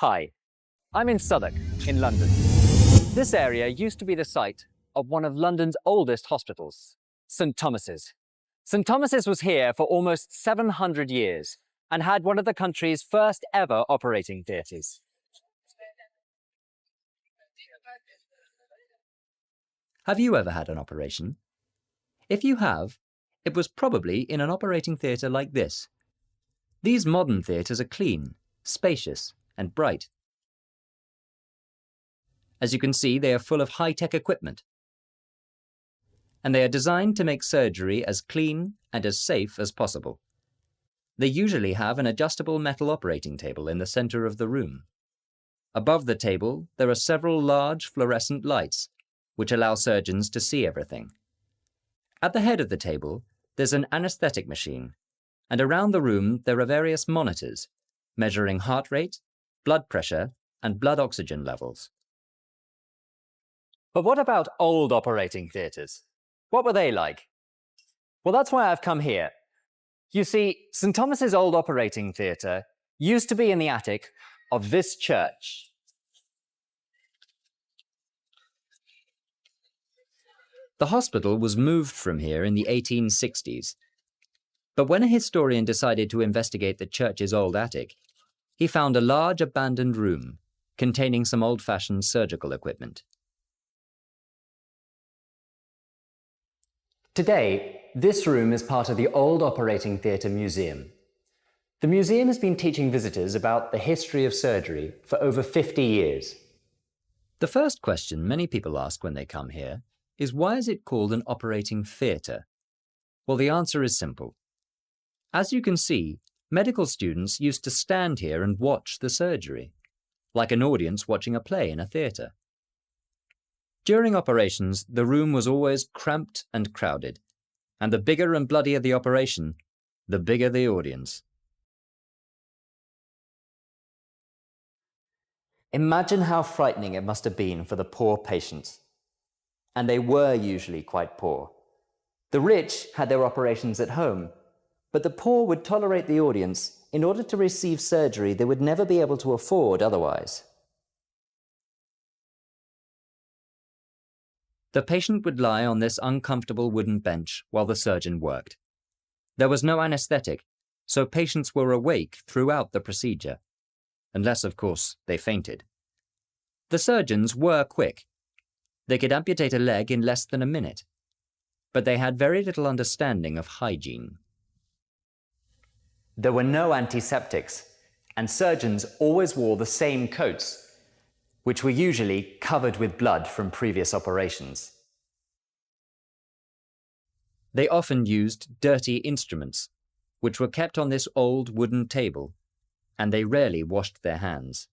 Hi, I'm in Southwark, in London. This area used to be the site of one of London's oldest hospitals, St Thomas's. St Thomas's was here for almost 700 years and had one of the country's first ever operating theatres. Have you ever had an operation? If you have, it was probably in an operating theatre like this. These modern theatres are clean, spacious, and bright. As you can see, they are full of high-tech equipment. And they are designed to make surgery as clean and as safe as possible. They usually have an adjustable metal operating table in the centre of the room. Above the table, there are several large fluorescent lights, which allow surgeons to see everything. At the head of the table, there's an anaesthetic machine, and around the room there are various monitors, measuring heart rate, blood pressure, and blood oxygen levels. But what about old operating theatres? What were they like? Well, that's why I've come here. You see, St Thomas's old operating theatre used to be in the attic of this church. The hospital was moved from here in the 1860s. But when a historian decided to investigate the church's old attic, he found a large abandoned room containing some old-fashioned surgical equipment. Today, this room is part of the Old Operating Theatre Museum. The museum has been teaching visitors about the history of surgery for over 50 years. The first question many people ask when they come here is, why is it called an operating theatre? Well, the answer is simple. As you can see, medical students used to stand here and watch the surgery, like an audience watching a play in a theatre. During operations, the room was always cramped and crowded, and the bigger and bloodier the operation, the bigger the audience. Imagine how frightening it must have been for the poor patients. And they were usually quite poor. The rich had their operations at home, but the poor would tolerate the audience in order to receive surgery they would never be able to afford otherwise. The patient would lie on this uncomfortable wooden bench while the surgeon worked. There was no anaesthetic, so patients were awake throughout the procedure, unless, of course, they fainted. The surgeons were quick. They could amputate a leg in less than a minute, but they had very little understanding of hygiene. There were no antiseptics, and surgeons always wore the same coats, which were usually covered with blood from previous operations. They often used dirty instruments, which were kept on this old wooden table, and they rarely washed their hands.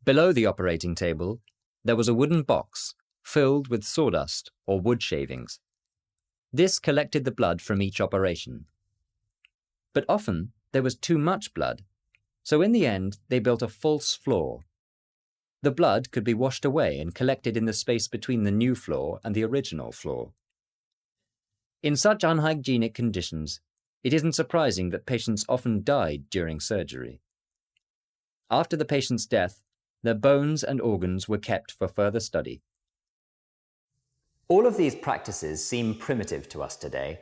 Below the operating table, there was a wooden box filled with sawdust or wood shavings. This collected the blood from each operation. But often there was too much blood, so in the end they built a false floor. The blood could be washed away and collected in the space between the new floor and the original floor. In such unhygienic conditions, it isn't surprising that patients often died during surgery. After the patient's death, their bones and organs were kept for further study. All of these practices seem primitive to us today,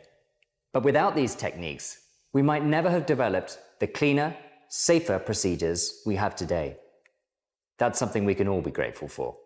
but without these techniques, we might never have developed the cleaner, safer procedures we have today. That's something we can all be grateful for.